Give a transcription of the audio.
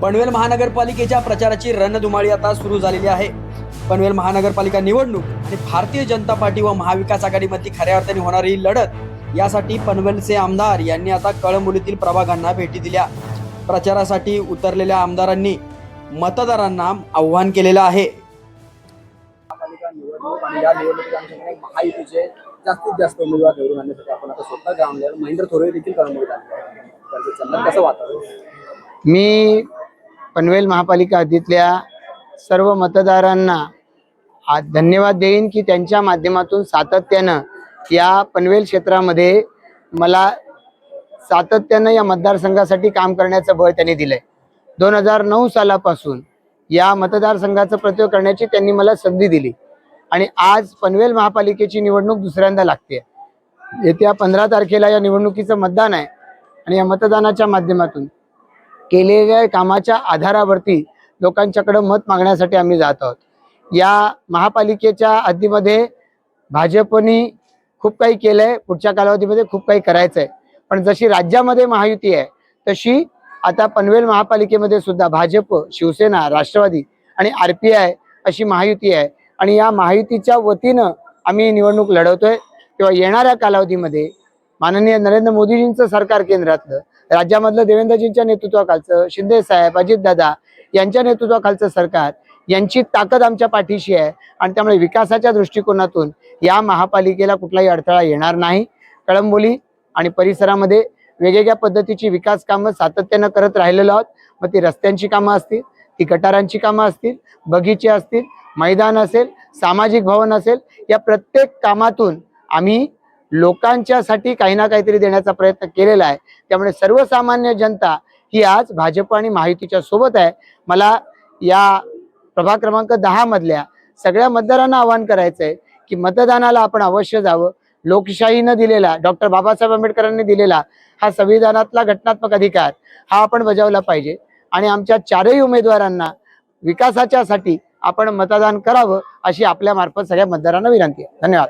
पनवेल महानगरपालिकेच्या प्रचाराची रणधुमाळी आता सुरू झालेली आहे। पनवेल महानगरपालिका निवडणूक आणि भारतीय जनता पार्टी व महाविकास आघाडीमध्ये खऱ्या अर्थाने होणारी ही लढत यासाठी पनवेलचे आमदार यांनी आता कळंबोलीतील प्रभागांना भेटी दिल्या। प्रचारासाठी उतरलेल्या आमदारांनी मतदारांना आव्हान केलेलं आहे। महापालिका निवडणूक आणि या निवडणुकीमध्ये महायुतीचे जास्तीत जास्त उमेदवार निवडून आणण्यासाठी आपण आता स्वतः ग्राउंडवर महेंद्र थोरवे देखील कळंबोलीत आले आहेत। त्यांचं चंदन कसं वातावरण? मी पनवेल महापालिका हद्दीतल्या सर्व मतदारांना धन्यवाद देईन की त्यांच्या माध्यमातून सातत्यानं या पनवेल क्षेत्रामध्ये मला सातत्यानं या मतदारसंघासाठी काम करण्याचं बळ त्यांनी दिलंय। 2009 सालापासून या मतदारसंघाचं प्रतिनिधित्व करण्याची त्यांनी मला संधी दिली आणि आज पनवेल महापालिकेची निवडणूक दुसऱ्यांदा लागते। येत्या 15 तारखेला या निवडणुकीचं मतदान आहे आणि या मतदानाच्या माध्यमातून केलेल्या कामाच्या आधारावरती लोकांच्याकडे मत मागण्यासाठी आम्ही जात आहोत। या महापालिकेच्या हद्दीमध्ये भाजपने खूप काही केलंय, पुढच्या कालावधीमध्ये खूप काही करायचं आहे, पण जशी राज्यामध्ये महायुती आहे तशी आता पनवेल महापालिकेमध्ये सुद्धा भाजप, शिवसेना, राष्ट्रवादी आणि RPI अशी महायुती आहे आणि या महायुतीच्या वतीनं आम्ही निवडणूक लढवतोय। तेव्हा येणाऱ्या कालावधीमध्ये माननीय नरेंद्र मोदीजींचं सरकार केंद्रातलं, राज्यामधलं देवेंद्रजींच्या नेतृत्वाखालचं, शिंदे साहेब, अजितदादा यांच्या नेतृत्वाखालचं सरकार यांची ताकद आमच्या पाठीशी आहे आणि त्यामुळे विकासाच्या दृष्टिकोनातून या महापालिकेला कुठलाही अडथळा येणार नाही। कळंबोली आणि परिसरामध्ये वेगवेगळ्या पद्धतीची विकास कामं सातत्यानं करत राहिलेलो आहोत। मग ती रस्त्यांची कामं असतील, ती गटारांची कामं असतील, बगीचे असतील, मैदान असेल, सामाजिक भवन असेल, या प्रत्येक कामातून आम्ही लोकांच्यासाठी काही ना काहीतरी देण्याचा प्रयत्न केलेला आहे। त्यामुळे सर्वसामान्य जनता ही आज भाजप आणि महायुतीच्या सोबत आहे। मला या प्रभाग क्रमांक 10 मधल्या सगळ्या मतदारांना आवाहन करायचं आहे की मतदानाला आपण अवश्य जावं। लोकशाहीनं दिलेला, डॉक्टर बाबासाहेब आंबेडकरांनी दिलेला हा संविधानातला घटनात्मक अधिकार हा आपण बजावला पाहिजे आणि आमच्या चारही उमेदवारांना विकासाच्यासाठी आपण मतदान करावं अशी आपल्या मार्फत सगळ्या मतदारांना विनंती आहे। धन्यवाद।